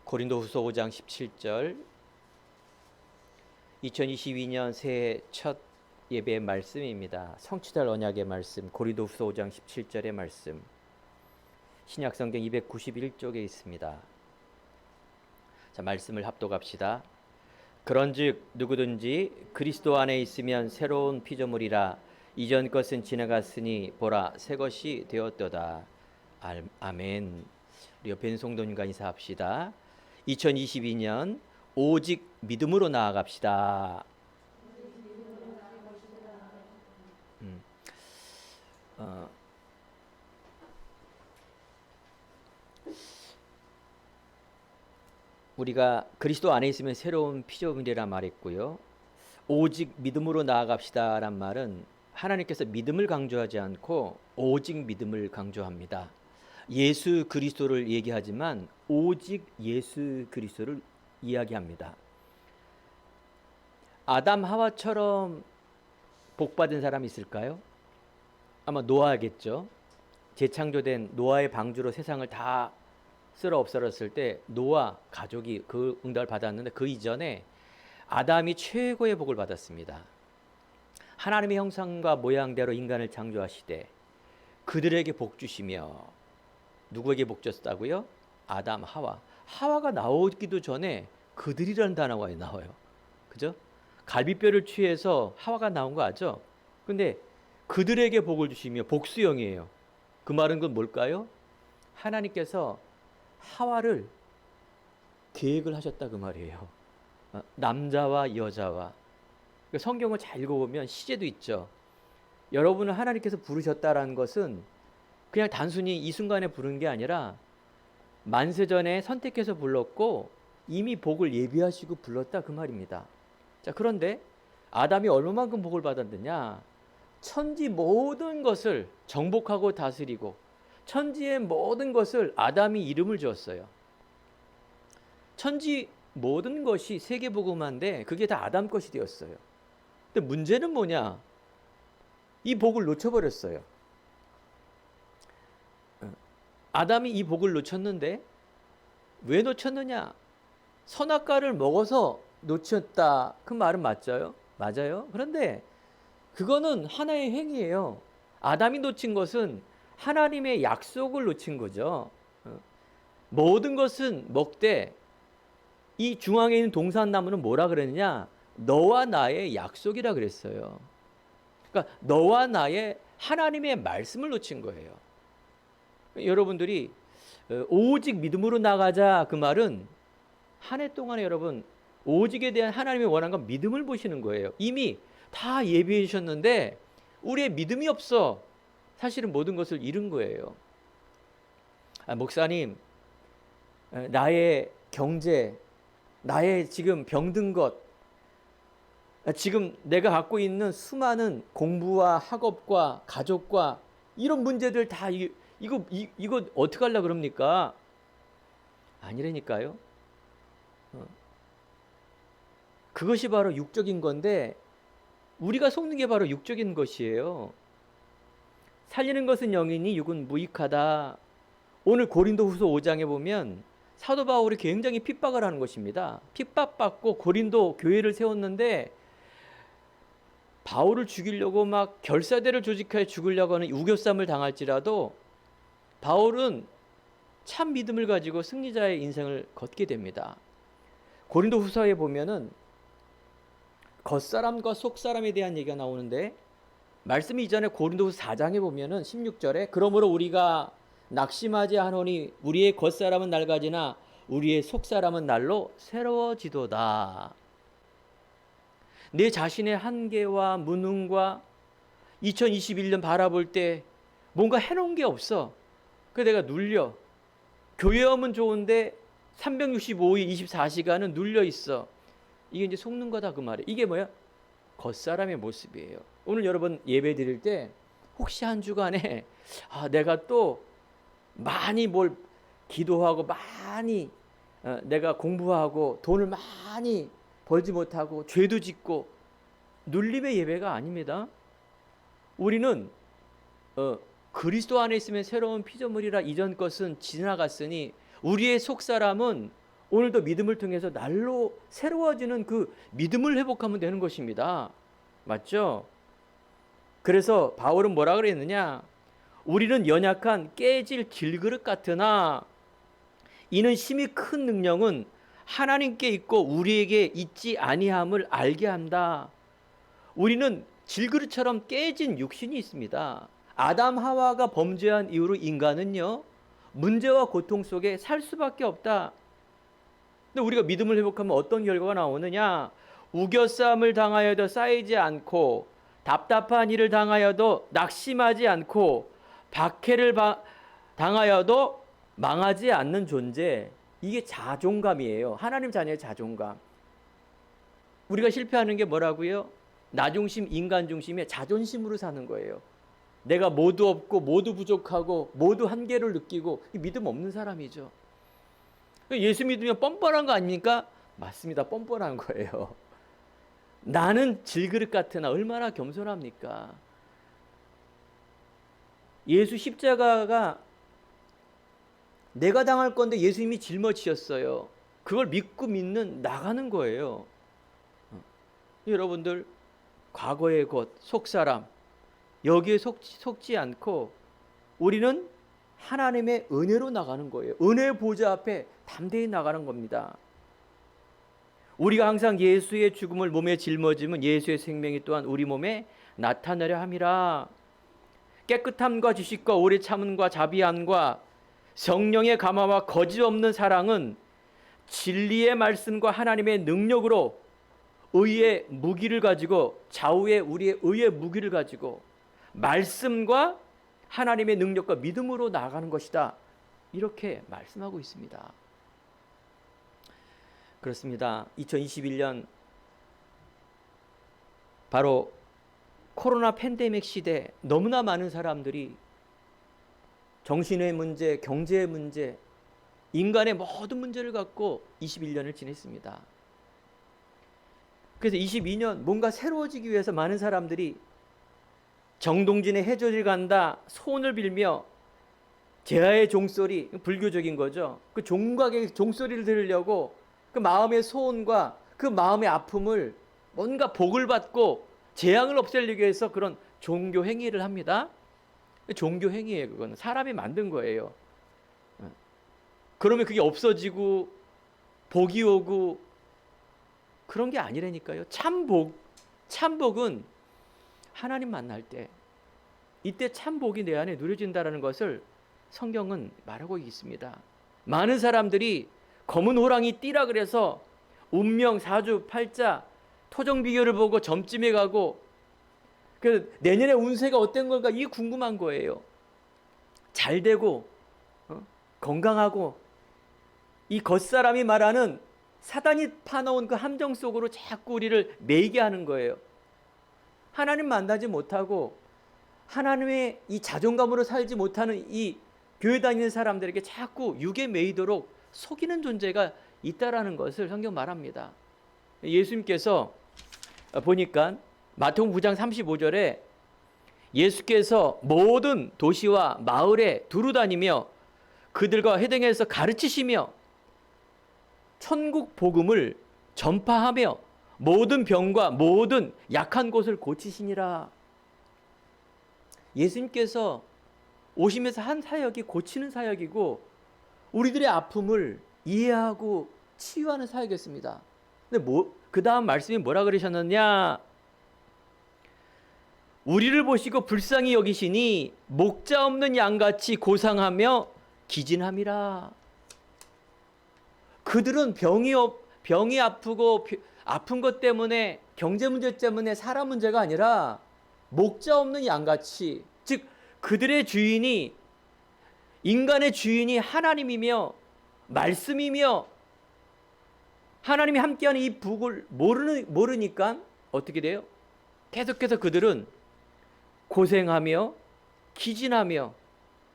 고린도후서 5장 17절 2022년 새해 첫 예배의 말씀입니다. 성취될 언약의 말씀 고린도후서 5장 17절의 말씀 신약성경 291쪽에 있습니다. 자, 말씀을 합독합시다. 그런즉 누구든지 그리스도 안에 있으면 새로운 피조물이라 이전 것은 지나갔으니 보라 새 것이 되었도다. 아멘. 우리 옆에 있는 성도님과 인사합시다. 2022년 오직 믿음으로 나아갑시다. 우리가 그리스도 안에 있으면 새로운 피조물이라 말했고요. 오직 믿음으로 나아갑시다 란 말은 하나님께서 믿음을 강조하지 않고 오직 믿음을 강조합니다. 예수 그리스도를 얘기하지만 오직 예수 그리스도를 이야기합니다. 아담 하와처럼 복받은 사람이 있을까요? 아마 노아겠죠. 재창조된 노아의 방주로 세상을 다 쓸어 없애었을 때 노아 가족이 그 응답을 받았는데 그 이전에 아담이 최고의 복을 받았습니다. 하나님의 형상과 모양대로 인간을 창조하시되 그들에게 복 주시며 누구에게 복 줬다고요? 아담, 하와. 하와가 나오기도 전에 그들이라는 단어가 나와요. 그죠? 갈비뼈를 취해서 하와가 나온 거 아죠? 근데 그들에게 복을 주시며 복수형이에요. 그 말은 그건 뭘까요? 하나님께서 하와를 계획을 하셨다 그 말이에요. 남자와 여자와. 성경을 잘 읽어보면 시제도 있죠. 여러분을 하나님께서 부르셨다라는 것은 그냥 단순히 이 순간에 부른 게 아니라 만세전에 선택해서 불렀고 이미 복을 예비하시고 불렀다 그 말입니다. 자, 그런데 아담이 얼마만큼 복을 받았느냐? 천지 모든 것을 정복하고 다스리고 천지의 모든 것을 아담이 이름을 지었어요. 천지 모든 것이 세계복음화인데 그게 다 아담 것이 되었어요. 근데 문제는 뭐냐? 이 복을 놓쳐버렸어요. 아담이 이 복을 놓쳤는데 왜 놓쳤느냐? 선악과를 먹어서 놓쳤다. 그 말은 맞죠? 맞아요. 그런데 그거는 하나의 행위예요. 아담이 놓친 것은 하나님의 약속을 놓친 거죠. 모든 것은 먹되 이 중앙에 있는 동산나무는 뭐라 그랬느냐? 너와 나의 약속이라 그랬어요. 그러니까 너와 나의 하나님의 말씀을 놓친 거예요. 여러분들이 오직 믿음으로 나가자 그 말은 한 해 동안에 여러분 오직에 대한 하나님의 원한 건 믿음을 보시는 거예요. 이미 다 예비해 주셨는데 우리의 믿음이 없어 사실은 모든 것을 잃은 거예요. 목사님, 나의 경제, 나의 지금 병든 것, 지금 내가 갖고 있는 수많은 공부와 학업과 가족과 이런 문제들 다 이거 어떻게 하려고 그럽니까? 아니라니까요. 그것이 바로 육적인 건데 우리가 속는 게 바로 육적인 것이에요. 살리는 것은 영이니 육은 무익하다. 오늘 고린도후서 5장에 보면 사도 바울이 굉장히 핍박을 하는 것입니다. 핍박받고 고린도 교회를 세웠는데 바울을 죽이려고 막 결사대를 조직하여 죽으려고 하는 우겨쌈을 당할지라도 바울은 참 믿음을 가지고 승리자의 인생을 걷게 됩니다. 고린도후서에 보면은 겉사람과 속사람에 대한 얘기가 나오는데 말씀 이전에 고린도후서 4장에 보면은 16절에 그러므로 우리가 낙심하지 않으니 우리의 겉사람은 낡아지나 우리의 속사람은 날로 새로워지도다. 내 자신의 한계와 무능과 2021년 바라볼 때 뭔가 해놓은 게 없어. 그래서 내가 눌려. 교회 오면 좋은데 365일 24시간은 눌려 있어. 이게 이제 속는 거다 그 말이에요. 이게 뭐야? 겉사람의 모습이에요. 오늘 여러분 예배 드릴 때 혹시 한 주간에 내가 또 많이 뭘 기도하고 많이 내가 공부하고 돈을 많이 벌지 못하고 죄도 짓고 눌림의 예배가 아닙니다. 우리는 그리스도 안에 있으면 새로운 피조물이라 이전 것은 지나갔으니 우리의 속사람은 오늘도 믿음을 통해서 날로 새로워지는 그 믿음을 회복하면 되는 것입니다. 맞죠? 그래서 바울은 뭐라 그랬느냐? 우리는 연약한 깨질 질그릇 같으나 이는 심히 큰 능력은 하나님께 있고 우리에게 있지 아니함을 알게 한다. 우리는 질그릇처럼 깨진 육신이 있습니다. 아담 하와가 범죄한 이후로 인간은요, 문제와 고통 속에 살 수밖에 없다. 근데 우리가 믿음을 회복하면 어떤 결과가 나오느냐? 우겨싸움을 당하여도 쌓이지 않고, 답답한 일을 당하여도 낙심하지 않고, 박해를 당하여도 망하지 않는 존재. 이게 자존감이에요. 하나님 자녀의 자존감. 우리가 실패하는 게 뭐라고요? 나 중심, 인간 중심의 자존심으로 사는 거예요. 내가 모두 없고 모두 부족하고 모두 한계를 느끼고 믿음 없는 사람이죠. 예수 믿으면 뻔뻔한 거 아닙니까? 맞습니다. 뻔뻔한 거예요. 나는 질그릇 같으나 얼마나 겸손합니까? 예수 십자가가 내가 당할 건데 예수님이 짊어지셨어요. 그걸 믿고 믿는 나가는 거예요. 여러분들 과거의 것, 속사람 여기에 속지 않고 우리는 하나님의 은혜로 나가는 거예요. 은혜의 보좌 앞에 담대히 나가는 겁니다. 우리가 항상 예수의 죽음을 몸에 짊어지면 예수의 생명이 또한 우리 몸에 나타나려 함이라. 깨끗함과 지식과 오래 참음과 자비함과 성령의 감화와 거짓없는 사랑은 진리의 말씀과 하나님의 능력으로 의의 무기를 가지고 좌우에 우리의 의의 무기를 가지고 말씀과 하나님의 능력과 믿음으로 나아가는 것이다. 이렇게 말씀하고 있습니다. 그렇습니다. 2021년 바로 코로나 팬데믹 시대 너무나 많은 사람들이 정신의 문제, 경제의 문제, 인간의 모든 문제를 갖고 21년을 지냈습니다. 그래서 22년 뭔가 새로워지기 위해서 많은 사람들이 정동진의 해저질 간다 소원을 빌며 제아의 종소리, 불교적인 거죠. 그 종각의 종소리를 들으려고 그 마음의 소원과 그 마음의 아픔을 뭔가 복을 받고 재앙을 없애려고 해서 그런 종교 행위를 합니다. 종교 행위예요. 그거는 사람이 만든 거예요. 그러면 그게 없어지고 복이 오고 그런 게 아니라니까요. 참복은 하나님 만날 때 이때 참복이 내 안에 누려진다는 것을 성경은 말하고 있습니다. 많은 사람들이 검은 호랑이 띠라 그래서 운명, 사주, 팔자, 토정 비결을 보고 점집에 가고 그 내년에 운세가 어떤 건가 이게 궁금한 거예요. 잘 되고 건강하고 이 겉사람이 말하는 사단이 파놓은 그 함정 속으로 자꾸 우리를 매이게 하는 거예요. 하나님 만나지 못하고 하나님의 이 자존감으로 살지 못하는 이 교회 다니는 사람들에게 자꾸 육에 매이도록 속이는 존재가 있다라는 것을 성경 말합니다. 예수님께서 보니까 마태복음 9장 35절에 예수께서 모든 도시와 마을에 두루 다니며 그들과 회당에서 가르치시며 천국 복음을 전파하며 모든 병과 모든 약한 곳을 고치시니라. 예수님께서 오시면서 한 사역이 고치는 사역이고 우리들의 아픔을 이해하고 치유하는 사역이었습니다. 근데 그 다음 말씀이 뭐라 그러셨느냐? 우리를 보시고 불쌍히 여기시니 목자 없는 양같이 고상하며 기진함이라. 그들은 병이 아프고 아픈 것 때문에 경제 문제 때문에 사람 문제가 아니라 목자 없는 양같이, 즉 그들의 주인이 인간의 주인이 하나님이며 말씀이며 하나님이 함께하는 이 복을 모르니까 어떻게 돼요? 계속해서 그들은 고생하며 기진하며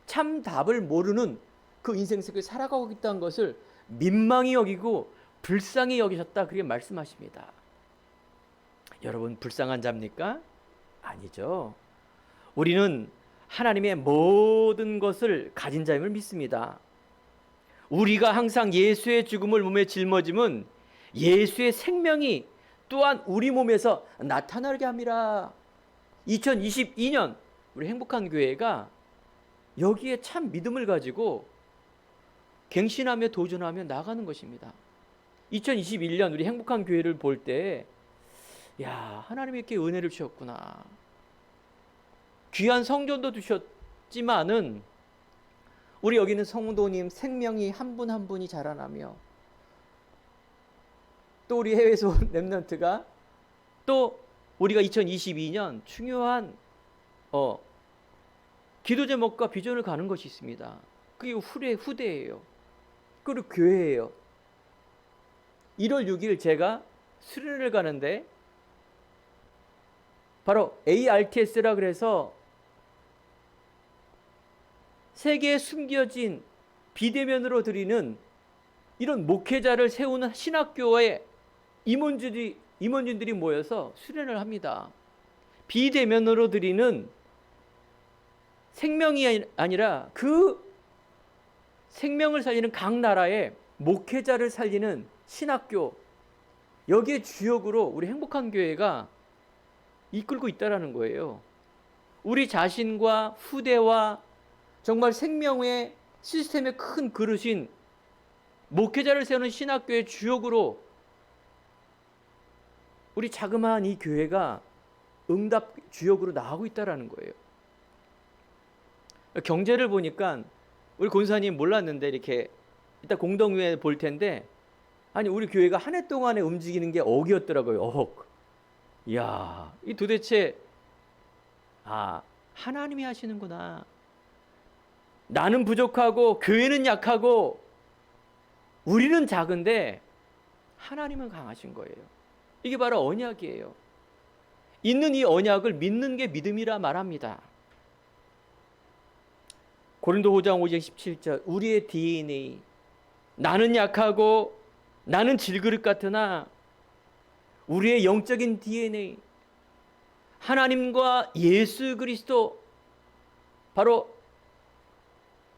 참 답을 모르는 그 인생 속에 살아가고 있다는 것을 민망히 여기고 불쌍히 여기셨다, 그렇게 말씀하십니다. 여러분 불쌍한 자입니까? 아니죠. 우리는 하나님의 모든 것을 가진 자임을 믿습니다. 우리가 항상 예수의 죽음을 몸에 짊어짐은 예수의 생명이 또한 우리 몸에서 나타나게 함이라. 2022년 우리 행복한 교회가 여기에 참 믿음을 가지고 갱신하며 도전하며 나가는 것입니다. 2021년 우리 행복한 교회를 볼 때, 야, 하나님이 이렇게 은혜를 주셨구나. 귀한 성전도 주셨지만은 우리 여기는 성도님 생명이 한 분 한 분이 자라나며, 또 우리 해외에서 온 렘넌트가 또 우리가 2022년 중요한 기도 제목과 비전을 가는 것이 있습니다. 그게 후대예요. 그리고 교회예요. 1월 6일 제가 수련회를 가는데 바로 ARTS라 그래서 세계에 숨겨진 비대면으로 드리는 이런 목회자를 세우는 신학교의 임원진들이 모여서 수련을 합니다. 비대면으로 드리는 생명이 아니라 그 생명을 살리는 각 나라의 목회자를 살리는 신학교, 여기에 주역으로 우리 행복한 교회가 이끌고 있다라는 거예요. 우리 자신과 후대와 정말 생명의 시스템의 큰 그릇인 목회자를 세우는 신학교의 주역으로 우리 자그마한 이 교회가 응답 주역으로 나가고 있다라는 거예요. 경제를 보니까 우리 권사님 몰랐는데 이렇게 이따 공동회에 볼 텐데, 아니 우리 교회가 한 해 동안에 움직이는 게 억이었더라고요. 이야, 이 도대체 하나님이 하시는구나. 나는 부족하고 교회는 약하고 우리는 작은데 하나님은 강하신 거예요. 이게 바로 언약이에요. 있는 이 언약을 믿는 게 믿음이라 말합니다. 고린도 5장 5절 17절, 우리의 DNA, 나는 약하고 나는 질그릇 같으나 우리의 영적인 DNA, 하나님과 예수 그리스도, 바로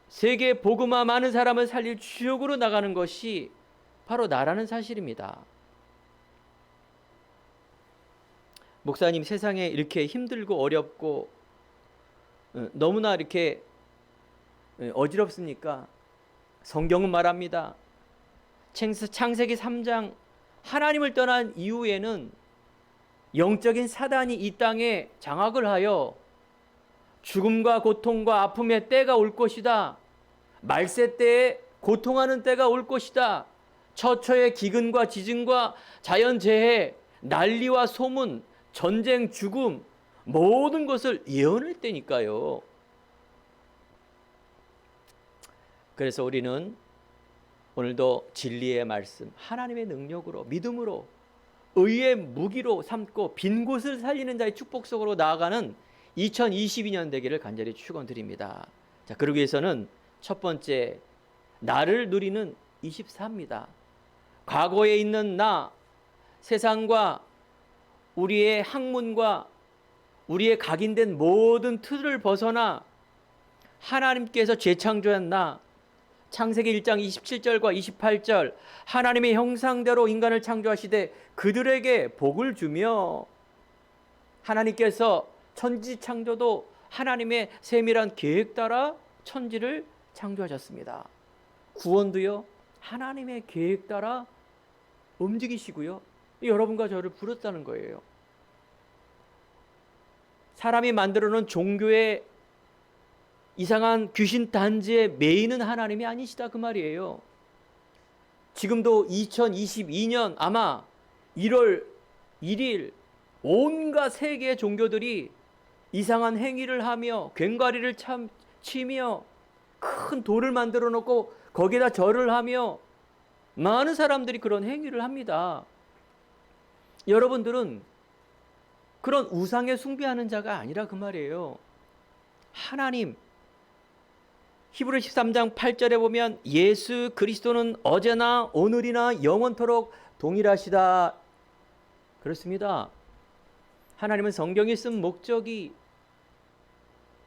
세계 복음화 많은 사람을 살릴 주역으로 나가는 것이 바로 나라는 사실입니다. 목사님, 세상에 이렇게 힘들고 어렵고 너무나 이렇게 어지럽습니까? 성경은 말합니다. 창세기 3장, 하나님을 떠난 이후에는 영적인 사단이 이 땅에 장악을 하여 죽음과 고통과 아픔의 때가 올 것이다. 말세 때에 고통하는 때가 올 것이다. 처처의 기근과 지진과 자연재해, 난리와 소문, 전쟁, 죽음, 모든 것을 예언했다니까요. 그래서 우리는 오늘도 진리의 말씀, 하나님의 능력으로, 믿음으로, 의의 무기로 삼고 빈 곳을 살리는 자의 축복 속으로 나아가는 2022년 되기를 간절히 축원드립니다. 자, 그러기 위해서는 첫 번째, 나를 누리는 24입니다. 과거에 있는 나, 세상과 우리의 학문과 우리의 각인된 모든 틀을 벗어나 하나님께서 재창조한 나, 창세기 1장 27절과 28절, 하나님의 형상대로 인간을 창조하시되 그들에게 복을 주며, 하나님께서 천지 창조도 하나님의 세밀한 계획 따라 천지를 창조하셨습니다. 구원도요, 하나님의 계획 따라 움직이시고요, 여러분과 저를 부르셨다는 거예요. 사람이 만들어 놓은 종교의 이상한 귀신 단지에 매이는 하나님이 아니시다, 그 말이에요. 지금도 2022년 아마 1월 1일 온갖 세계의 종교들이 이상한 행위를 하며 괭과리를 치며 큰 돌을 만들어 놓고 거기에다 절을 하며 많은 사람들이 그런 행위를 합니다. 여러분들은 그런 우상에 숭배하는 자가 아니라 그 말이에요. 하나님, 히브리 13장 8절에 보면 예수 그리스도는 어제나 오늘이나 영원토록 동일하시다. 그렇습니다. 하나님은 성경에 쓴 목적이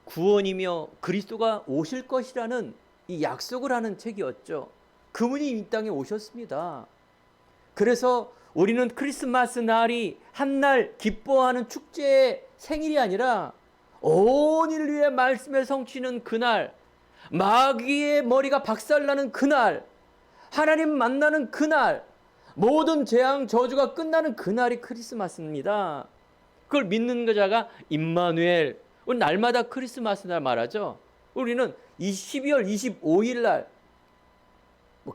구원이며 그리스도가 오실 것이라는 이 약속을 하는 책이었죠. 그분이 이 땅에 오셨습니다. 그래서 우리는 크리스마스 날이 한날 기뻐하는 축제의 생일이 아니라 온 인을 위해 말씀의 성취는 그날, 마귀의 머리가 박살나는 그날, 하나님 만나는 그날, 모든 재앙 저주가 끝나는 그날이 크리스마스입니다. 그걸 믿는 자가 임마누엘. 우리 날마다 크리스마스 날 말하죠. 우리는 12월 25일 날,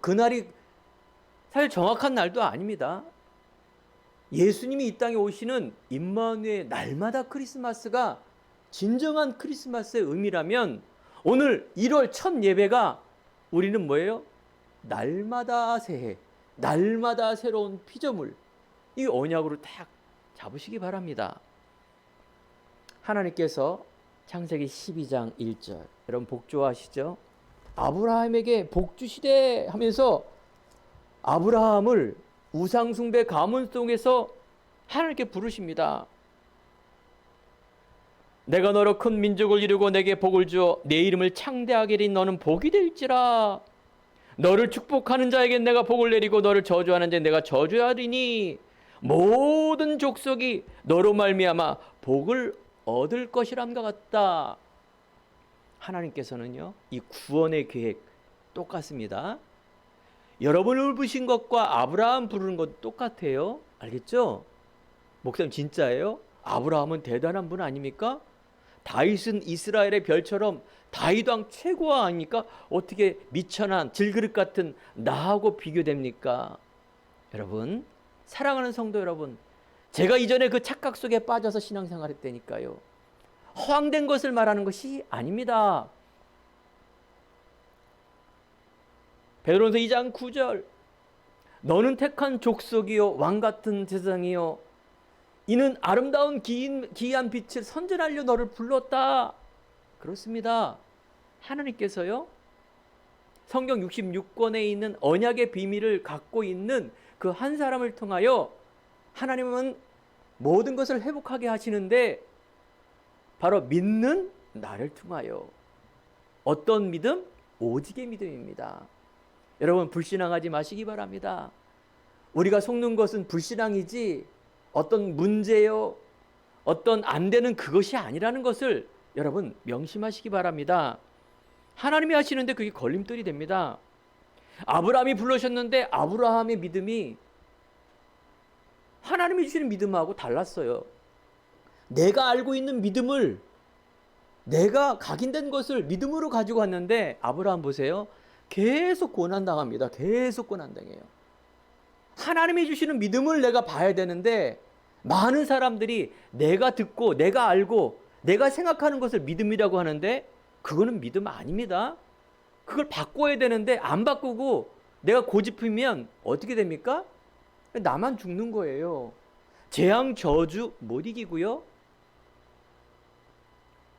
그날이 사실 정확한 날도 아닙니다. 예수님이 이 땅에 오시는 임마누엘 날마다 크리스마스가 진정한 크리스마스의 의미라면 오늘 1월 첫 예배가 우리는 뭐예요? 날마다 새해, 날마다 새로운 피조물, 이 언약으로 딱 잡으시기 바랍니다. 하나님께서 창세기 12장 1절, 여러분 복 좋아하시죠? 아브라함에게 복 주시되 하면서 아브라함을 우상숭배 가문 속에서 하나님께 부르십니다. 내가 너로 큰 민족을 이루고 내게 복을 주어 내 이름을 창대하게 하리니 너는 복이 될지라. 너를 축복하는 자에게 내가 복을 내리고 너를 저주하는 자에게 내가 저주하리니 모든 족속이 너로 말미암아 복을 얻을 것이람과 같다. 하나님께서는요, 이 구원의 계획 똑같습니다. 여러분을 부르신 것과 아브라함 부르는 것 똑같아요. 알겠죠? 목사님 진짜예요? 아브라함은 대단한 분 아닙니까? 다윗은 이스라엘의 별처럼 다윗 왕 최고와 아닙니까? 어떻게 미천한 질그릇 같은 나하고 비교됩니까? 여러분, 사랑하는 성도 여러분, 제가 이전에 그 착각 속에 빠져서 신앙생활 했다니까요. 허황된 것을 말하는 것이 아닙니다. 베드로전서 2장 9절, 너는 택한 족속이요 왕같은 제사장이요 이는 아름다운 기이한 빛을 선전하려 너를 불렀다. 그렇습니다. 하나님께서요, 성경 66권에 있는 언약의 비밀을 갖고 있는 그 한 사람을 통하여 하나님은 모든 것을 회복하게 하시는데 바로 믿는 나를 통하여. 어떤 믿음? 오직의 믿음입니다. 여러분, 불신앙하지 마시기 바랍니다. 우리가 속는 것은 불신앙이지 어떤 문제요, 어떤 안 되는 그것이 아니라는 것을 여러분 명심하시기 바랍니다. 하나님이 하시는데 그게 걸림돌이 됩니다. 아브라함이 불러셨는데 아브라함의 믿음이 하나님이 주시는 믿음하고 달랐어요. 내가 알고 있는 믿음을, 내가 각인된 것을 믿음으로 가지고 왔는데 아브라함 보세요. 계속 고난당합니다. 계속 고난당해요. 하나님이 주시는 믿음을 내가 봐야 되는데 많은 사람들이 내가 듣고 내가 알고 내가 생각하는 것을 믿음이라고 하는데 그거는 믿음 아닙니다. 그걸 바꿔야 되는데 안 바꾸고 내가 고집이면 어떻게 됩니까? 나만 죽는 거예요. 재앙 저주 못 이기고요.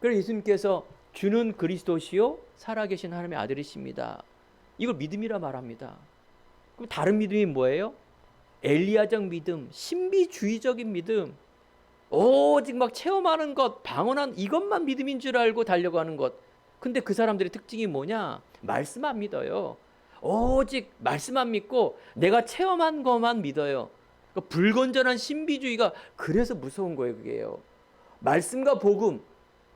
그래서 예수님께서 주는 그리스도시요 살아계신 하나님의 아들이십니다. 이걸 믿음이라 말합니다. 그럼 다른 믿음이 뭐예요? 엘리야적 믿음, 신비주의적인 믿음, 오직 막 체험하는 것, 방언한 이것만 믿음인 줄 알고 달려가는 것. 근데 그 사람들의 특징이 뭐냐? 말씀 안 믿어요. 오직 말씀 안 믿고 내가 체험한 것만 믿어요. 그러니까 불건전한 신비주의가 그래서 무서운 거예요. 그게요. 말씀과 복음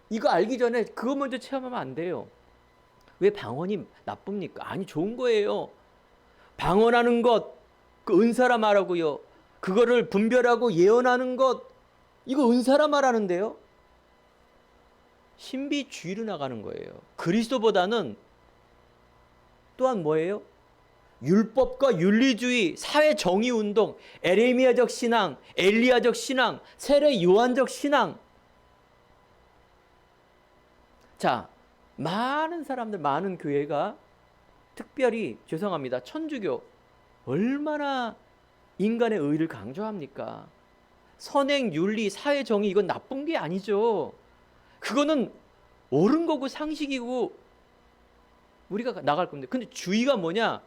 이거 알기 전에 그거 먼저 체험하면 안 돼요. 왜 방언이 나쁩니까? 아니, 좋은 거예요. 방언하는 것, 그 은사라 말하고요. 그거를 분별하고 예언하는 것, 이거 은사라 말하는데요. 신비주의로 나가는 거예요. 그리스도보다는 또한 뭐예요? 율법과 윤리주의, 사회정의운동, 에레미야적 신앙, 엘리야적 신앙, 세례 요한적 신앙. 자, 많은 사람들, 많은 교회가 특별히 죄송합니다. 천주교 얼마나 인간의 의를 강조합니까? 선행, 윤리, 사회정의 이건 나쁜 게 아니죠. 그거는 옳은 거고 상식이고 우리가 나갈 건데, 근데 주의가 뭐냐?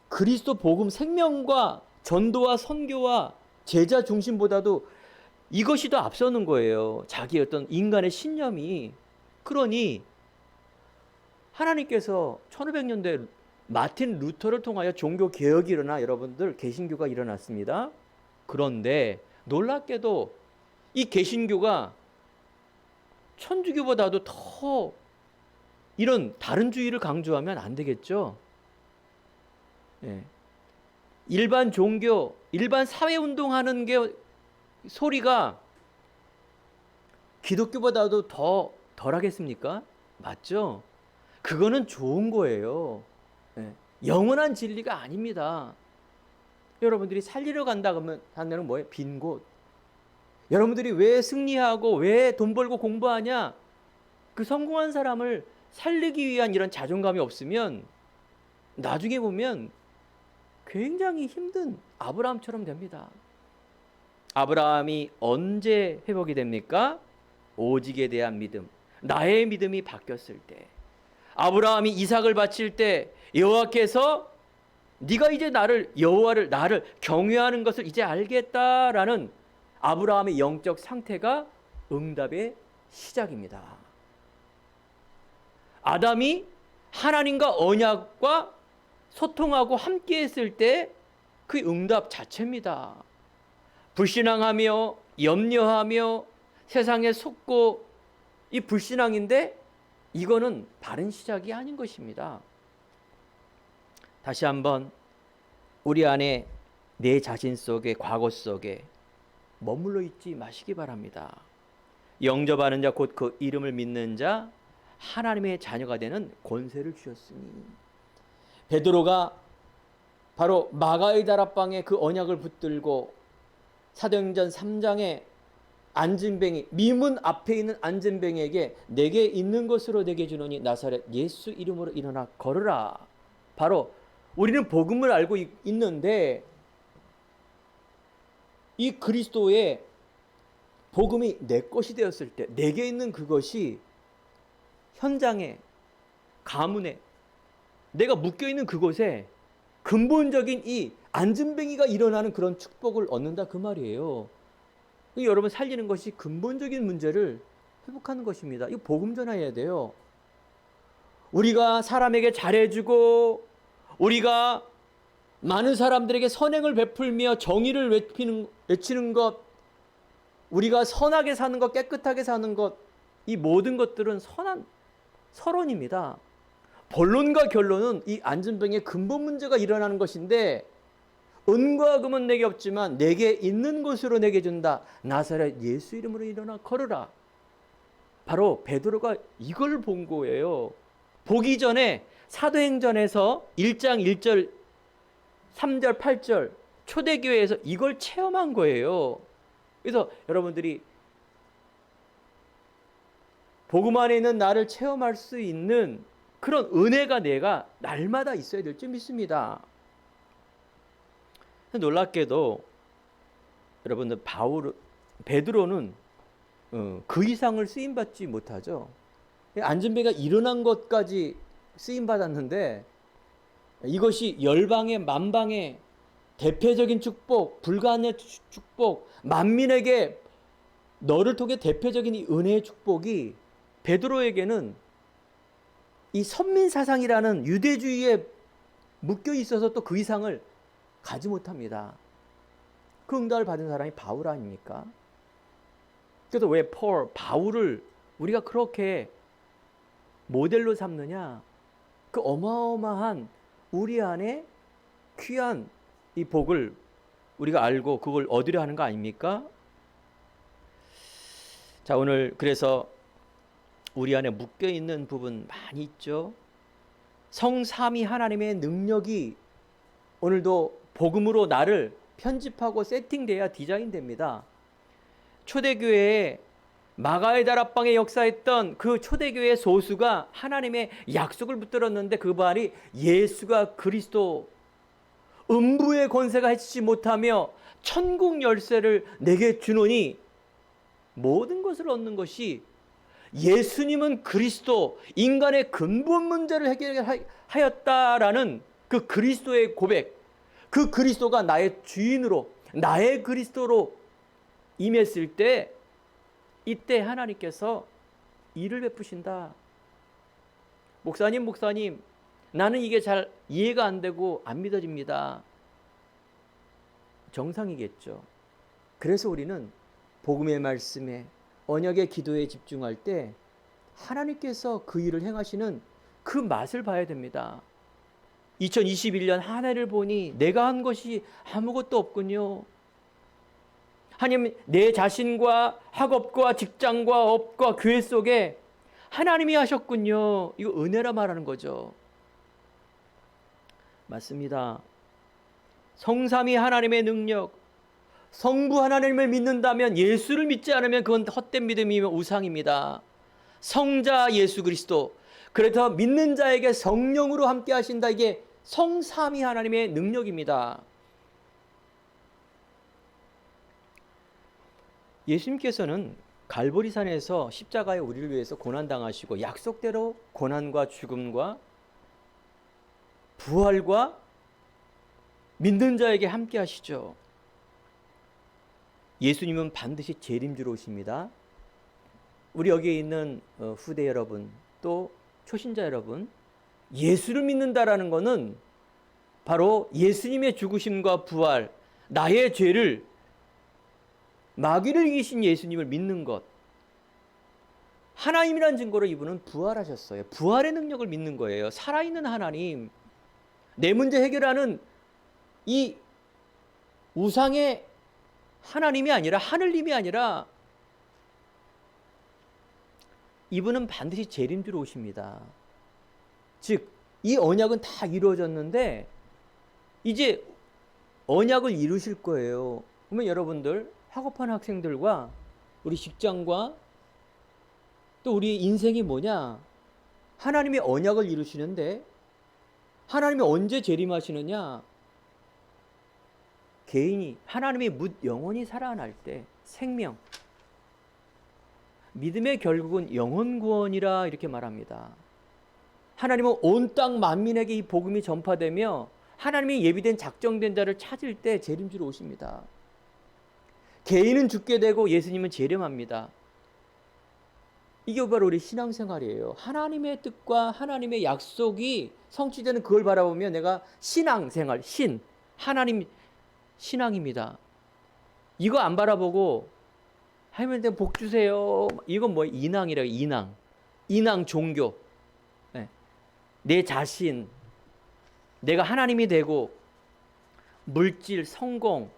그리스도 복음 생명과 전도와 선교와 제자 중심보다도 이것이 더 앞서는 거예요. 자기 어떤 인간의 신념이. 그러니 하나님께서 1500년대 마틴 루터를 통하여 종교 개혁이 일어나 여러분들 개신교가 일어났습니다. 그런데 놀랍게도 이 개신교가 천주교보다도 더 이런 다른 주의를 강조하면 안 되겠죠. 예. 일반 종교, 일반 사회운동하는 게 소리가 기독교보다도 더 덜하겠습니까? 맞죠? 그거는 좋은 거예요. 예. 영원한 진리가 아닙니다. 여러분들이 살리러 간다 그러면 하는 뭐예요? 빈 곳. 여러분들이 왜 승리하고 왜 돈 벌고 공부하냐? 그 성공한 사람을 살리기 위한 이런 자존감이 없으면 나중에 보면 굉장히 힘든 아브라함처럼 됩니다. 아브라함이 언제 회복이 됩니까? 오직에 대한 믿음, 나의 믿음이 바뀌었을 때. 아브라함이 이삭을 바칠 때 여호와께서 네가 이제 여호와를 나를 경외하는 것을 이제 알겠다라는 아브라함의 영적 상태가 응답의 시작입니다. 아담이 하나님과 언약과 소통하고 함께 했을 때 그 응답 자체입니다. 불신앙하며 염려하며 세상에 속고 이 불신앙인데 이거는 바른 시작이 아닌 것입니다. 다시 한번 우리 안에 내 자신 속에 과거 속에 머물러 있지 마시기 바랍니다. 영접하는 자 곧 그 이름을 믿는 자 하나님의 자녀가 되는 권세를 주셨으니. 베드로가 바로 마가의 다락방에 그 언약을 붙들고 사도행전 3장에 안진뱅이 미문 앞에 있는 안진뱅이에게 내게 있는 것으로 내게 주노니 나사렛 예수 이름으로 일어나 걸으라. 바로 우리는 복음을 알고 있는데 이 그리스도의 복음이 내 것이 되었을 때 내게 있는 그것이 현장에 가문에 내가 묶여있는 그곳에 근본적인 이 안진뱅이가 일어나는 그런 축복을 얻는다 그 말이에요. 여러분 살리는 것이 근본적인 문제를 회복하는 것입니다. 이거 복음 전해야 돼요. 우리가 사람에게 잘해주고 우리가 많은 사람들에게 선행을 베풀며 정의를 외치는 것, 우리가 선하게 사는 것, 깨끗하게 사는 것, 이 모든 것들은 선한 서론입니다. 본론과 결론은 이 안진뱅이의 근본 문제가 일어나는 것인데 은과 금은 내게 없지만 내게 있는 것으로 내게 준다. 나사렛 예수 이름으로 일어나 걸으라. 바로 베드로가 이걸 본 거예요. 보기 전에 사도행전에서 1장 1절 3절 8절 초대교회에서 이걸 체험한 거예요. 그래서 여러분들이 복음 안에 있는 나를 체험할 수 있는 그런 은혜가 내가 날마다 있어야 될 줄 믿습니다. 놀랍게도 여러분들 베드로는 그 이상을 쓰임받지 못하죠. 안진뱅이가 일어난 것까지 쓰임받았는데 이것이 열방의 만방의 대표적인 축복, 불가능의 축복, 만민에게 너를 통해 대표적인 이 은혜의 축복이 베드로에게는 이 선민사상이라는 유대주의에 묶여 있어서 또 그 이상을 가지 못합니다. 그 응답을 받은 사람이 바울 아닙니까? 그래서 왜 바울을 우리가 그렇게 모델로 삼느냐? 그 어마어마한 우리 안에 귀한 이 복을 우리가 알고 그걸 얻으려 하는 거 아닙니까? 자, 오늘 그래서 우리 안에 묶여있는 부분 많이 있죠. 성삼위 하나님의 능력이 오늘도 복음으로 나를 편집하고 세팅돼야 디자인됩니다. 초대교회에 마가의 다락방에 역사했던 그 초대교회 소수가 하나님의 약속을 붙들었는데 그 말이 예수가 그리스도 음부의 권세가 해치지 못하며 천국 열쇠를 내게 주노니 모든 것을 얻는 것이 예수님은 그리스도 인간의 근본 문제를 해결하였다라는 그 그리스도의 고백, 그 그리스도가 나의 주인으로 나의 그리스도로 임했을 때 이때 하나님께서 일을 베푸신다. 목사님 나는 이게 잘 이해가 안 되고 안 믿어집니다. 정상이겠죠. 그래서 우리는 복음의 말씀에, 언약의 기도에 집중할 때 하나님께서 그 일을 행하시는 그 맛을 봐야 됩니다. 2021년 한 해를 보니 내가 한 것이 아무것도 없군요. 하나님, 내 자신과 학업과 직장과 업과 교회 속에 하나님이 하셨군요. 이거 은혜라 말하는 거죠. 맞습니다. 성삼위 하나님의 능력, 성부 하나님을 믿는다면, 예수를 믿지 않으면 그건 헛된 믿음이며 우상입니다. 성자 예수 그리스도, 그래서 믿는 자에게 성령으로 함께 하신다. 이게 성삼위 하나님의 능력입니다. 예수님께서는 갈보리산에서 십자가에 우리를 위해서 고난당하시고 약속대로 고난과 죽음과 부활과 믿는 자에게 함께 하시죠. 예수님은 반드시 재림주로 오십니다. 우리 여기에 있는 후대 여러분, 또 초신자 여러분, 예수를 믿는다라는 것은 바로 예수님의 죽으심과 부활, 나의 죄를, 마귀를 이기신 예수님을 믿는 것. 하나님이란 증거로 이분은 부활하셨어요. 부활의 능력을 믿는 거예요. 살아있는 하나님, 내 문제 해결하는 이 우상의 하나님이 아니라, 하늘님이 아니라 이분은 반드시 재림주로 오십니다. 즉, 이 언약은 다 이루어졌는데 이제 언약을 이루실 거예요. 그러면 여러분들, 학업하는 학생들과 우리 직장과 또 우리 인생이 뭐냐? 하나님의 언약을 이루시는데 하나님이 언제 재림하시느냐? 개인이 하나님의 묻 영원히 살아날 때, 생명, 믿음의 결국은 영혼 구원이라 이렇게 말합니다. 하나님은 온 땅 만민에게 이 복음이 전파되며 하나님이 예비된 작정된 자를 찾을 때 재림주로 오십니다. 개인은 죽게 되고 예수님은 재림합니다. 이게 바로 우리 신앙생활이에요. 하나님의 뜻과 하나님의 약속이 성취되는 그걸 바라보면 내가 신앙생활, 하나님 신앙입니다. 이거 안 바라보고 하나님한테 복 주세요. 이건 뭐예요? 인왕이라고. 인왕 종교. 네. 내 자신, 내가 하나님이 되고 물질, 성공,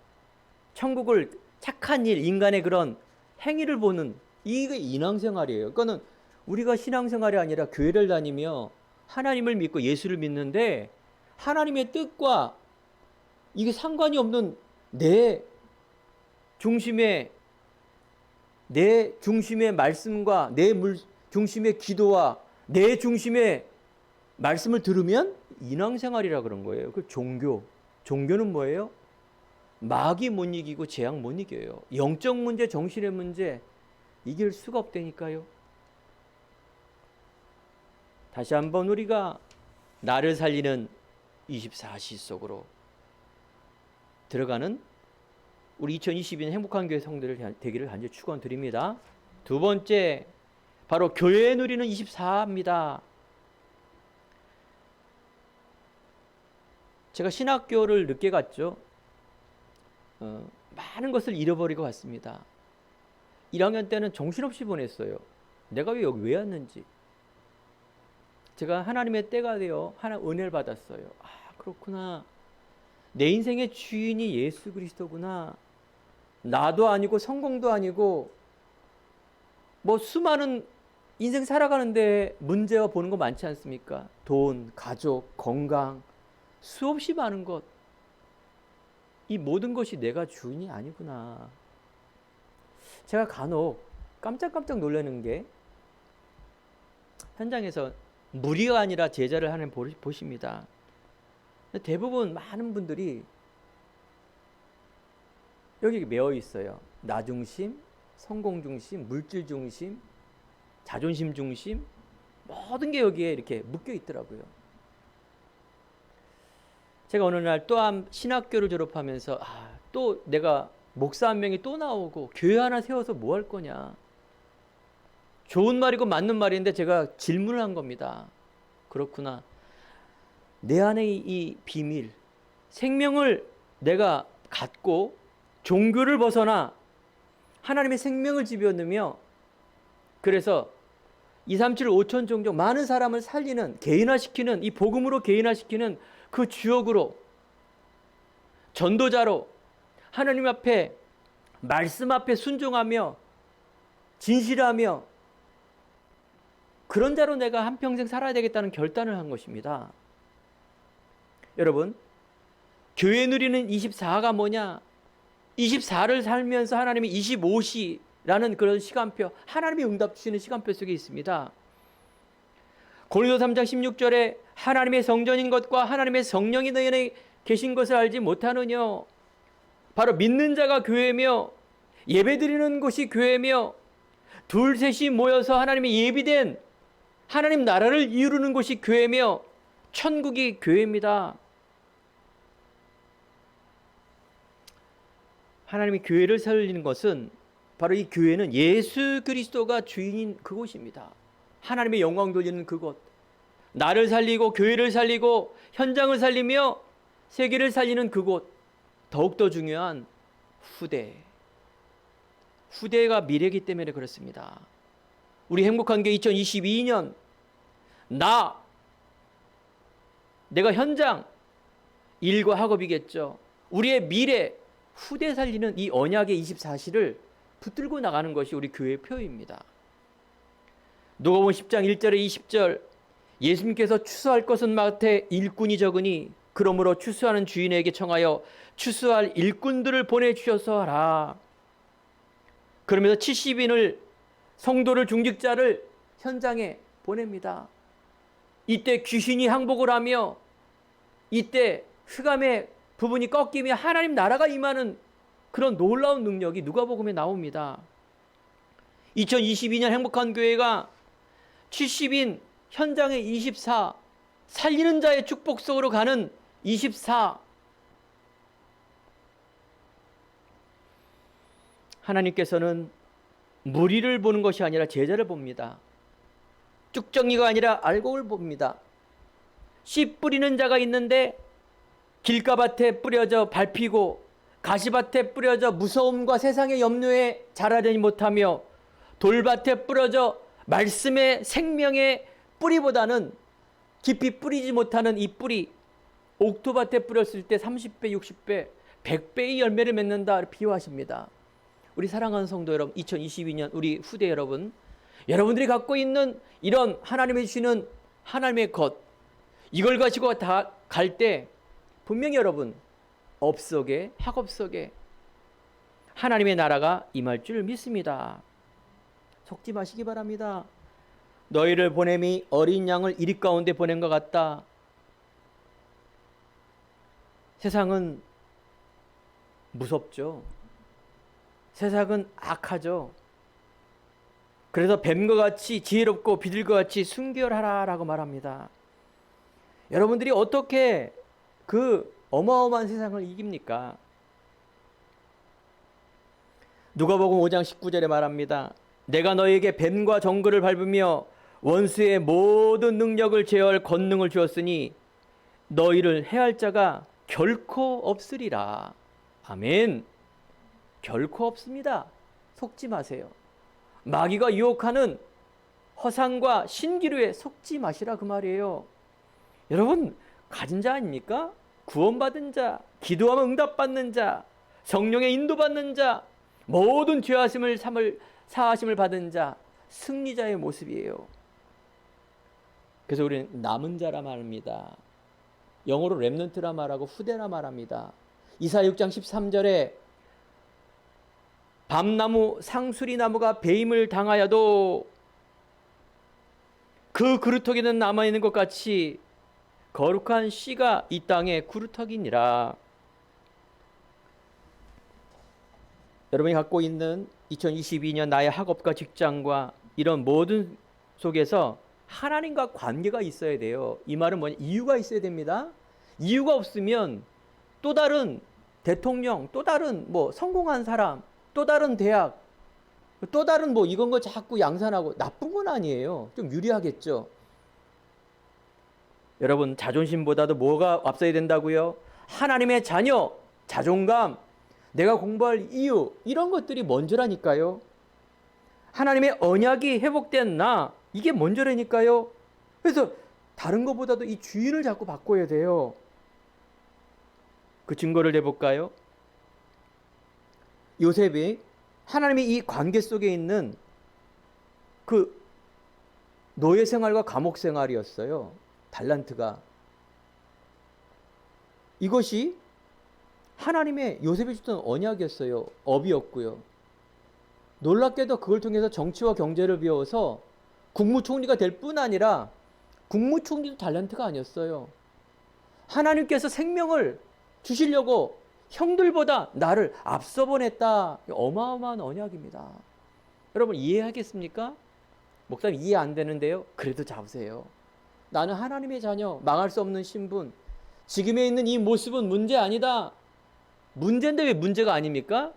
천국을, 착한 일, 인간의 그런 행위를 보는, 이게 인왕생활이에요. 그러니까 우리가 신앙생활이 아니라 교회를 다니며 하나님을 믿고 예수를 믿는데 하나님의 뜻과 이게 상관이 없는 내 중심의 말씀과 내 중심의 기도와 내 중심의 말씀을 들으면 인왕생활이라 그런 거예요. 그 종교는 뭐예요? 마귀 못 이기고 재앙 못 이겨요. 영적 문제, 정신의 문제 이길 수가 없다니까요. 다시 한번 우리가 나를 살리는 24시 속으로 들어가는 우리 2022년 행복한 교회 성도들 되기를 간절히 축원드립니다. 두 번째, 바로 교회에 누리는 24입니다. 제가 신학교를 늦게 갔죠. 많은 것을 잃어버리고 왔습니다. 1학년 때는 정신없이 보냈어요. 내가 여기 왜 왔는지. 제가 하나님의 때가 되어 은혜를 받았어요. 아, 그렇구나. 내 인생의 주인이 예수 그리스도구나. 나도 아니고 성공도 아니고 뭐 수많은 인생 살아가는데 문제와 보는 거 많지 않습니까? 돈, 가족, 건강, 수없이 많은 것. 이 모든 것이 내가 주인이 아니구나. 제가 간혹 깜짝깜짝 놀라는 게 현장에서 무리가 아니라 제자를 하는 보십니다. 대부분 많은 분들이 여기 매어 있어요. 나 중심, 성공 중심, 물질 중심, 자존심 중심, 모든 게 여기에 이렇게 묶여 있더라고요. 제가 어느 날 또 한 신학교를 졸업하면서 또 내가 목사 한 명이 또 나오고 교회 하나 세워서 뭐 할 거냐. 좋은 말이고 맞는 말인데 제가 질문을 한 겁니다. 그렇구나. 내 안에 이 비밀, 생명을 내가 갖고 종교를 벗어나 하나님의 생명을 집어넣으며, 그래서 237 5천 종족 많은 사람을 살리는, 개인화시키는, 이 복음으로 개인화시키는 그 주역으로, 전도자로 하나님 앞에, 말씀 앞에 순종하며 진실하며 그런 자로 내가 한평생 살아야 되겠다는 결단을 한 것입니다. 여러분, 교회 누리는 24가 뭐냐? 24를 살면서 하나님이 25시라는 그런 시간표, 하나님이 응답 주시는 시간표 속에 있습니다. 고린도 3장 16절에 하나님의 성전인 것과 하나님의 성령이 너희 안에 계신 것을 알지 못하느냐? 바로 믿는 자가 교회며 예배드리는 곳이 교회며 둘 셋이 모여서 하나님의 예비된 하나님 나라를 이루는 곳이 교회며 천국이 교회입니다. 하나님이 교회를 살리는 것은 바로 이 교회는 예수 그리스도가 주인인 그곳입니다. 하나님의 영광 돌리는 그곳, 나를 살리고 교회를 살리고 현장을 살리며 세계를 살리는 그곳, 더욱더 중요한 후대가 미래이기 때문에 그렇습니다. 우리 행복한 게 2022년 내가 현장 일과 학업이겠죠. 우리의 미래 후대 살리는 이 언약의 24시를 붙들고 나가는 것이 우리 교회의 표입니다. 누가복음 10장 1절에 20절, 예수님께서 추수할 것은 마태 일꾼이 적으니 그러므로 추수하는 주인에게 청하여 추수할 일꾼들을 보내주셔서 하라. 그러면서 70인을, 성도를, 중직자를 현장에 보냅니다. 이때 귀신이 항복을 하며, 이때 흑암의 부분이 꺾이며 하나님 나라가 임하는 그런 놀라운 능력이 누가복음에 나옵니다. 2022년 행복한 교회가 70인 현장의 24, 살리는 자의 축복 속으로 가는 24. 하나님께서는 무리를 보는 것이 아니라 제자를 봅니다. 쭉정이가 아니라 알곡을 봅니다. 씨 뿌리는 자가 있는데 길가밭에 뿌려져 밟히고 가시밭에 뿌려져 무서움과 세상의 염려에 자라지 못하며 돌밭에 뿌려져 말씀의 생명의 뿌리보다는 깊이 뿌리지 못하는 이 뿌리, 옥토밭에 뿌렸을 때 30배, 60배, 100배의 열매를 맺는다 비유하십니다. 우리 사랑하는 성도 여러분, 2022년 우리 후대 여러분, 여러분들이 갖고 있는 이런 하나님이 주시는 하나님의 것, 이걸 가지고 다 갈 때 분명히 여러분 업 속에, 학업 속에 하나님의 나라가 임할 줄 믿습니다. 속지 마시기 바랍니다. 너희를 보냄이 어린 양을 이리 가운데 보낸 것 같다. 세상은 무섭죠. 세상은 악하죠. 그래서 뱀과 같이 지혜롭고 비둘기와 같이 순결하라라고 말합니다. 여러분들이 어떻게 그 어마어마한 세상을 이깁니까? 누가복음 5장 19절에 말합니다. 내가 너에게 뱀과 정글을 밟으며 원수의 모든 능력을 제어할 권능을 주었으니 너희를 해할 자가 결코 없으리라. 아멘. 결코 없습니다. 속지 마세요. 마귀가 유혹하는 허상과 신기루에 속지 마시라 그 말이에요. 여러분 가진 자 아닙니까? 구원받은 자, 기도하면 응답받는 자, 성령의 인도받는 자, 모든 사하심을 받은 자, 승리자의 모습이에요. 그래서 우리는 남은 자라 말합니다. 영어로 렘넌트라 말하고 후대라 말합니다. 이사야 6장 13절에 밤나무 상수리 나무가 배임을 당하여도 그 그루터기는 남아있는 것 같이 거룩한 씨가 이 땅에 그루터기니라. 여러분이 갖고 있는 2022년 나의 학업과 직장과 이런 모든 속에서 하나님과 관계가 있어야 돼요. 이 말은 뭐냐? 이유가 있어야 됩니다. 이유가 없으면 또 다른 대통령, 또 다른 성공한 사람, 또 다른 대학, 또 다른 이건 거 자꾸 양산하고 나쁜 건 아니에요. 좀 유리하겠죠. 여러분, 자존심보다도 뭐가 앞서야 된다고요? 하나님의 자녀, 자존감, 내가 공부할 이유, 이런 것들이 먼저라니까요. 하나님의 언약이 회복된 나, 이게 먼저라니까요. 그래서 다른 것보다도 이 주인을 자꾸 바꿔야 돼요. 그 증거를 내볼까요? 요셉이 하나님의 이 관계 속에 있는 그 노예 생활과 감옥 생활이었어요. 달란트가. 이것이 하나님의 요셉이 주던 언약이었어요. 업이었고요. 놀랍게도 그걸 통해서 정치와 경제를 배워서 국무총리가 될 뿐 아니라 국무총리도 달란트가 아니었어요. 하나님께서 생명을 주시려고 형들보다 나를 앞서 보냈다. 어마어마한 언약입니다. 여러분 이해하겠습니까? 목사님 이해 안 되는데요. 그래도 잡으세요. 나는 하나님의 자녀, 망할 수 없는 신분. 지금에 있는 이 모습은 문제 아니다. 문제인데 왜 문제가 아닙니까?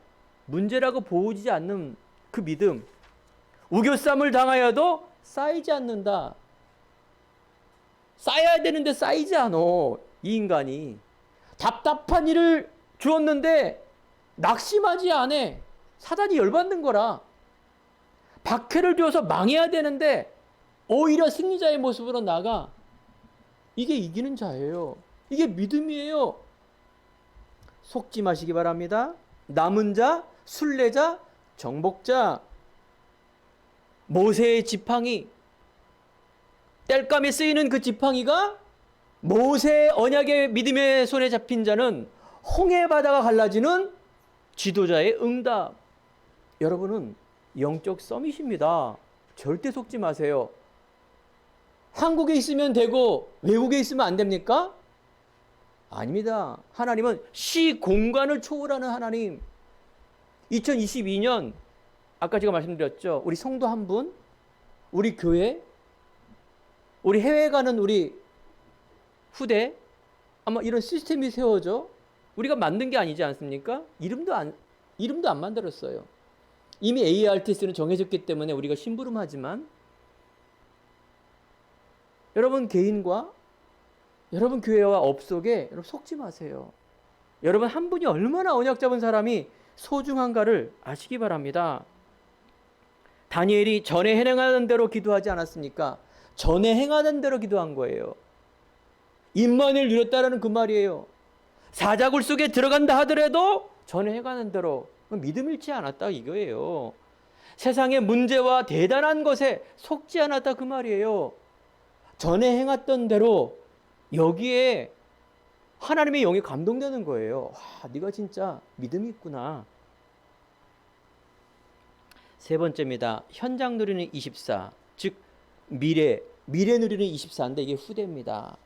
문제라고 보이지 않는 그 믿음. 우겨쌈을 당하여도 쌓이지 않는다. 쌓여야 되는데 쌓이지 않아. 이 인간이. 답답한 일을 주었는데 낙심하지 않아. 사단이 열받는 거라. 박해를 주어서 망해야 되는데 오히려 승리자의 모습으로 나가. 이게 이기는 자예요. 이게 믿음이에요. 속지 마시기 바랍니다. 남은 자, 순례자, 정복자. 모세의 지팡이, 땔감에 쓰이는 그 지팡이가 모세의 언약의 믿음의 손에 잡힌 자는 홍해 바다가 갈라지는 지도자의 응답. 여러분은 영적 서밋입니다. 절대 속지 마세요. 한국에 있으면 되고 외국에 있으면 안 됩니까? 아닙니다. 하나님은 시 공간을 초월하는 하나님. 2022년 아까 제가 말씀드렸죠. 우리 성도 한 분, 우리 교회, 우리 해외 가는 우리 후대, 아마 이런 시스템이 세워져. 우리가 만든 게 아니지 않습니까? 이름도 안 만들었어요. 이미 ARTS는 정해졌기 때문에 우리가 심부름하지만 여러분 개인과 여러분 교회와 업 속에 여러분 속지 마세요. 여러분 한 분이 얼마나 언약 잡은 사람이 소중한가를 아시기 바랍니다. 다니엘이 전에 행하던 대로 기도하지 않았습니까? 전에 행하던 대로 기도한 거예요. 임만을 누렸다라는 그 말이에요. 사자굴 속에 들어간다 하더라도 전에 행하는 대로 믿음 잃지 않았다 이거예요. 세상의 문제와 대단한 것에 속지 않았다 그 말이에요. 전에 행했던 대로 여기에 하나님의 영이 감동되는 거예요. 와, 네가 진짜 믿음이 있구나. 세 번째입니다. 현장 누리는 24, 즉 미래 누리는 24인데 이게 후대입니다.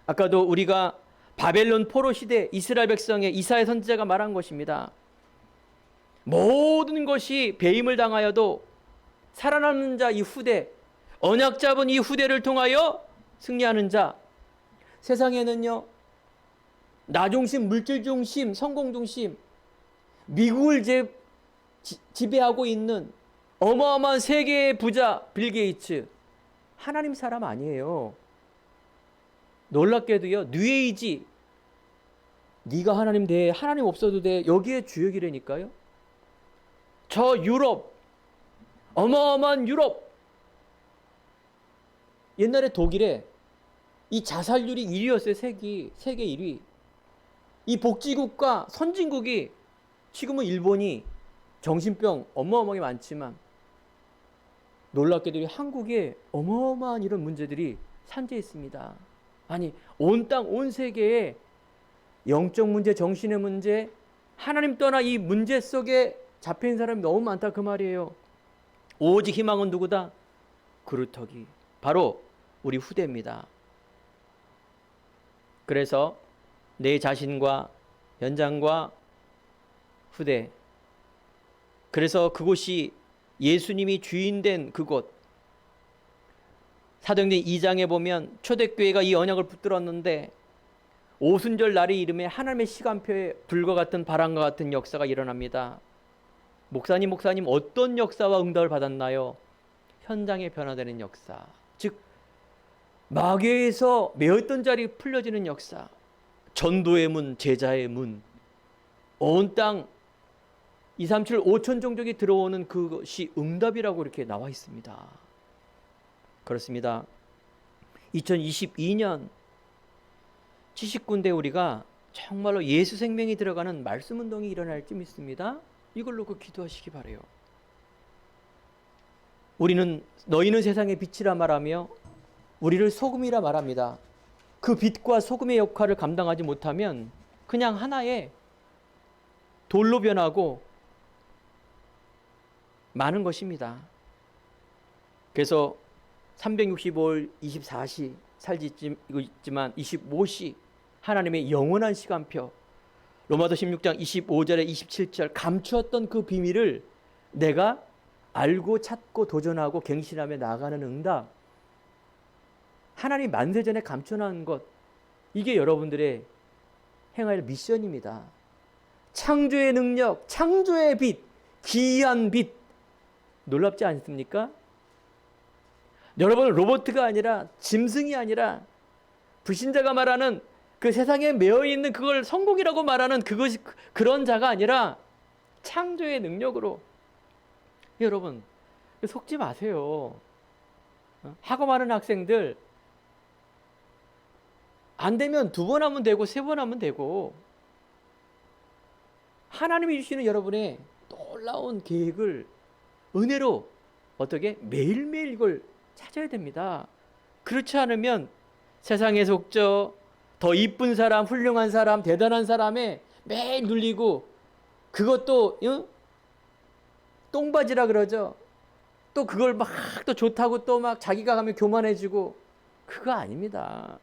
아까도 우리가 바벨론 포로 시대 이스라엘 백성의 이사야 선지자가 말한 것입니다. 모든 것이 배임을 당하여도 살아남는 자 이 후대, 언약 잡은 이 후대를 통하여 승리하는 자. 세상에는요, 나 중심, 물질 중심, 성공 중심, 미국을 지배하고 있는 어마어마한 세계의 부자 빌 게이츠, 하나님 사람 아니에요. 놀랍게도요, 뉴에이지, 네가 하나님 돼, 하나님 없어도 돼, 여기에 주역이라니까요. 저 유럽, 어마어마한 유럽, 옛날에 독일에 이 자살률이 1위였어요. 세계 1위. 이 복지국가 선진국이 지금은 일본이 정신병 어마어마하게 많지만 놀랍게도 한국에 어마어마한 이런 문제들이 산재해 있습니다. 아니 온 땅, 온 세계에 영적 문제, 정신의 문제, 하나님 떠나 이 문제 속에 잡혀있는 사람이 너무 많다 그 말이에요. 오직 희망은 누구다? 그루터기. 바로 우리 후대입니다. 그래서 내 자신과 현장과 후대, 그래서 그곳이 예수님이 주인된 그곳. 사도행전 2장에 보면 초대교회가 이 언약을 붙들었는데 오순절 날이 이름에 하나님의 시간표에 불과 같은 바람과 같은 역사가 일어납니다. 목사님 어떤 역사와 응답을 받았나요? 현장에 변화되는 역사. 즉 마귀에서 매었던 자리 풀려지는 역사, 전도의 문, 제자의 문, 온 땅 2, 3, 7, 5천 종족이 들어오는 그것이 응답이라고 이렇게 나와 있습니다. 그렇습니다. 2022년 70군데 우리가 정말로 예수 생명이 들어가는 말씀 운동이 일어날지 믿습니다. 이걸 놓고 기도하시기 바라요. 너희는 세상의 빛이라 말하며 우리를 소금이라 말합니다. 그 빛과 소금의 역할을 감당하지 못하면 그냥 하나의 돌로 변하고 많은 것입니다. 그래서 365일 24시 살지만 25시 하나님의 영원한 시간표, 로마서 16장 25절에 27절 감추었던 그 비밀을 내가 알고 찾고 도전하고 갱신하며 나아가는 응답, 하나님 만세전에 감춰놓은 것, 이게 여러분들의 행할 미션입니다. 창조의 능력, 창조의 빛, 기이한 빛, 놀랍지 않습니까? 여러분은 로봇가 아니라, 짐승이 아니라, 불신자가 말하는 그 세상에 매여있는 그걸 성공이라고 말하는 그것이 그런 자가 아니라 창조의 능력으로. 여러분 속지 마세요. 하고 많은 학생들 안 되면 2번 하면 되고 3번 하면 되고, 하나님이 주시는 여러분의 놀라운 계획을 은혜로 어떻게 매일매일 이걸 찾아야 됩니다. 그렇지 않으면 세상에 속져 더 이쁜 사람, 훌륭한 사람, 대단한 사람에 매일 눌리고, 그것도 똥바지라 그러죠. 또 그걸 막 또 좋다고 또 막 자기가 가면 교만해지고, 그거 아닙니다.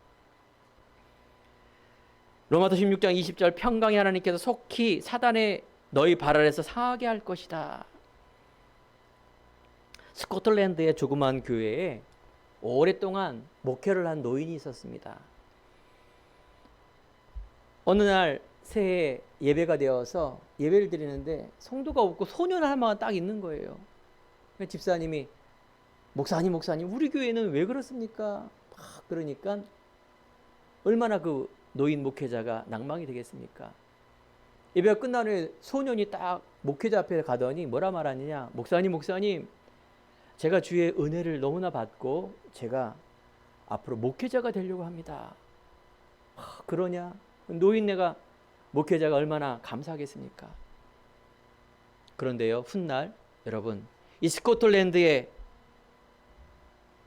로마서 16장 20절 평강의 하나님께서 속히 사단의 너희 발 아래서 상하게 할 것이다. 스코틀랜드의 조그만 교회에 오랫동안 목회를 한 노인이 있었습니다. 어느 날 새해 예배가 되어서 예배를 드리는데 성도가 없고 소년 하나만 딱 있는 거예요. 집사님이 목사님 우리 교회는 왜 그렇습니까? 막 그러니까 얼마나 그 노인 목회자가 낭망이 되겠습니까? 예배가 끝난 후에 소년이 딱 목회자 앞에 가더니 뭐라 말하느냐, 목사님 제가 주의 은혜를 너무나 받고 제가 앞으로 목회자가 되려고 합니다. 그러냐? 노인네가 목회자가 얼마나 감사하겠습니까? 그런데요, 훗날 여러분, 이 스코틀랜드의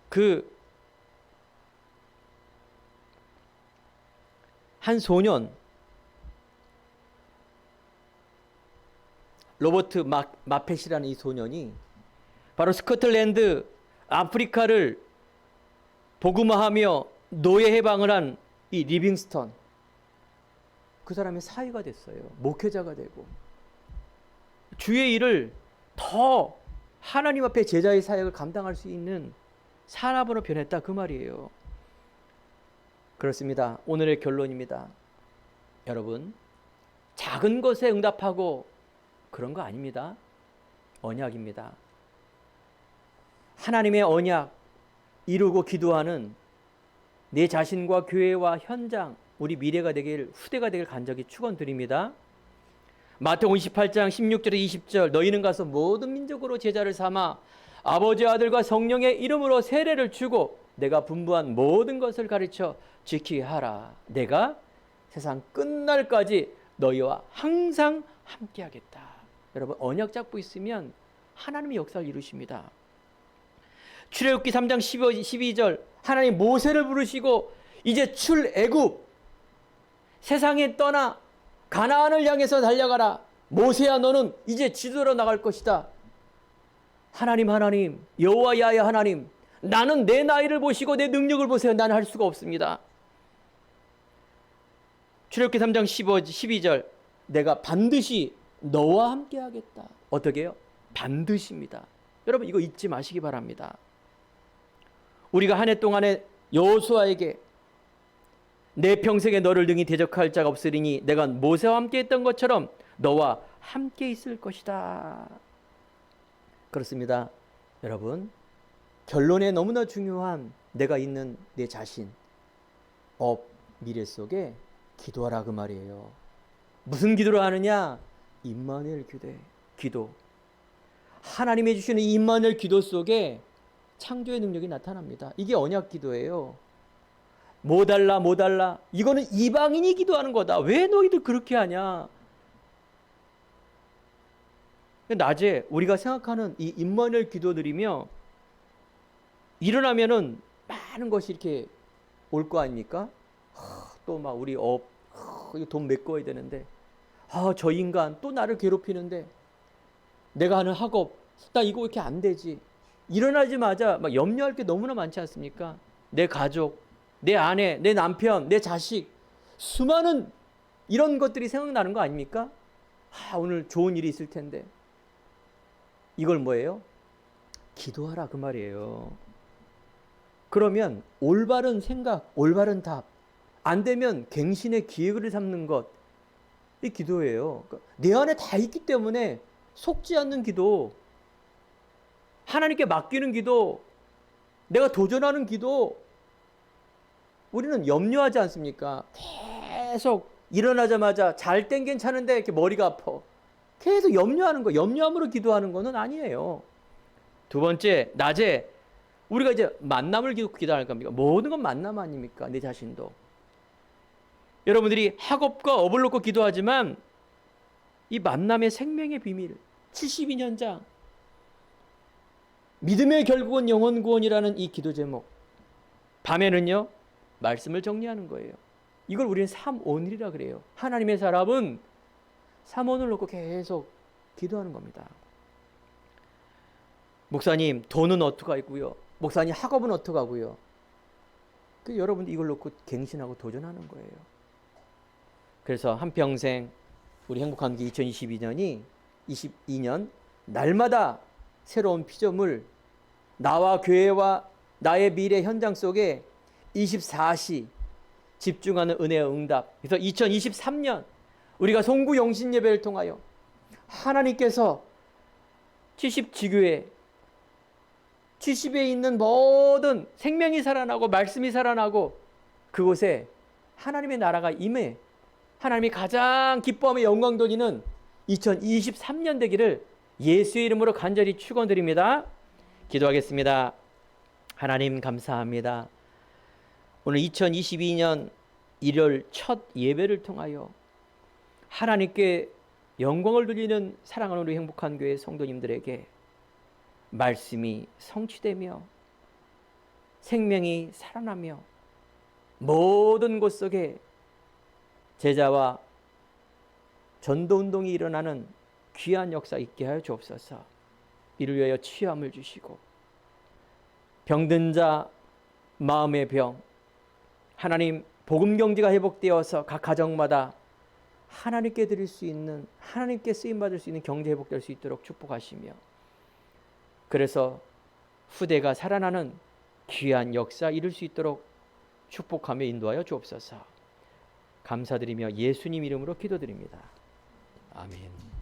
그 한 소년, 로버트 마펫이라는 이 소년이 바로 스코틀랜드, 아프리카를 복음화하며 노예 해방을 한 이 리빙스턴, 그 사람이 사위가 됐어요. 목회자가 되고 주의 일을 더 하나님 앞에 제자의 사역을 감당할 수 있는 사람으로 변했다, 그 말이에요. 그렇습니다. 오늘의 결론입니다. 여러분, 작은 것에 응답하고 그런 거 아닙니다. 언약입니다. 하나님의 언약 이루고 기도하는 내 자신과 교회와 현장, 우리 미래가 되길, 후대가 되길 간절히 축원드립니다. 마태복음 28장 16절에 20절 너희는 가서 모든 민족으로 제자를 삼아 아버지 아들과 성령의 이름으로 세례를 주고 내가 분부한 모든 것을 가르쳐 지키게 하라. 내가 세상 끝날까지 너희와 항상 함께하겠다. 여러분, 언약 잡고 있으면 하나님의 역사를 이루십니다. 출애굽기 3장 12절 하나님 모세를 부르시고 이제 출애굽, 세상에 떠나 가나안을 향해서 달려가라. 모세야, 너는 이제 지도로 나갈 것이다. 하나님, 여호와 야훼 하나님, 나는 내 나이를 보시고 내 능력을 보세요. 나는 할 수가 없습니다. 출애굽기 3장 12절 내가 반드시 너와 함께 하겠다. 어떻게 해요? 반드시입니다. 여러분, 이거 잊지 마시기 바랍니다. 우리가 한 해 동안에 여호수아에게 내 평생에 너를 능히 대적할 자가 없으리니 내가 모세와 함께 했던 것처럼 너와 함께 있을 것이다. 그렇습니다. 여러분, 결론에 너무나 중요한 내가 있는 내 자신, 업, 미래 속에 기도하라 그 말이에요. 무슨 기도를 하느냐? 임마누엘 기도. 하나님이 주시는 이 임마누엘 기도 속에 창조의 능력이 나타납니다. 이게 언약 기도예요. 뭐 달라. 이거는 이방인이 기도하는 거다. 왜 너희들 그렇게 하냐? 낮에 우리가 생각하는 이 임마누엘 기도드리며 일어나면은 많은 것이 이렇게 올 거 아닙니까? 또 막 우리 돈 메꿔야 되는데, 저 인간 또 나를 괴롭히는데, 내가 하는 학업, 나 이거 왜 이렇게 안 되지? 일어나자마자 막 염려할 게 너무나 많지 않습니까? 내 가족, 내 아내, 내 남편, 내 자식, 수많은 이런 것들이 생각나는 거 아닙니까? 오늘 좋은 일이 있을 텐데. 이걸 뭐예요? 기도하라 그 말이에요. 그러면 올바른 생각, 올바른 답, 안 되면 갱신의 기회를 삼는 것, 이 기도예요. 내 안에 다 있기 때문에 속지 않는 기도, 하나님께 맡기는 기도, 내가 도전하는 기도, 우리는 염려하지 않습니까? 계속 일어나자마자 잘 땐 괜찮은데 이렇게 머리가 아파. 계속 염려하는 거, 염려함으로 기도하는 거는 아니에요. 두 번째, 낮에 우리가 이제 만남을 기도할 겁니까? 모든 건 만남 아닙니까? 내 자신도. 여러분들이 학업과 업을 놓고 기도하지만 이 만남의 생명의 비밀, 72년장, 믿음의 결국은 영혼 구원이라는 이 기도 제목, 밤에는요 말씀을 정리하는 거예요. 이걸 우리는 삼오늘이라 그래요. 하나님의 사람은 삼오늘 놓고 계속 기도하는 겁니다. 목사님 돈은 어떡하고요? 목사님 학업은 어떡하고요? 여러분 이걸 놓고 갱신하고 도전하는 거예요. 그래서 한평생 우리 행복한 기 2022년이 22년 날마다 새로운 피조물, 나와 교회와 나의 미래 현장 속에 24시 집중하는 은혜의 응답. 그래서 2023년 우리가 송구 영신 예배를 통하여 하나님께서 70지교회 70에 있는 모든 생명이 살아나고 말씀이 살아나고 그곳에 하나님의 나라가 임해 하나님이 가장 기뻐하며 영광 돌리는 2023년 되기를 예수의 이름으로 간절히 축원드립니다. 기도하겠습니다. 하나님 감사합니다. 오늘 2022년 1월 첫 예배를 통하여 하나님께 영광을 돌리는 사랑하는 우리 행복한 교회 성도님들에게 말씀이 성취되며 생명이 살아나며 모든 곳 속에 제자와 전도운동이 일어나는 귀한 역사 있게 하여 주옵소서. 이를 위하여 치유함을 주시고 병든 자 마음의 병 하나님 복음 경제가 회복되어서 각 가정마다 하나님께 드릴 수 있는 하나님께 쓰임받을 수 있는 경제 회복될 수 있도록 축복하시며 그래서 후대가 살아나는 귀한 역사 이룰 수 있도록 축복하며 인도하여 주옵소서. 감사드리며 예수님 이름으로 기도드립니다. 아멘.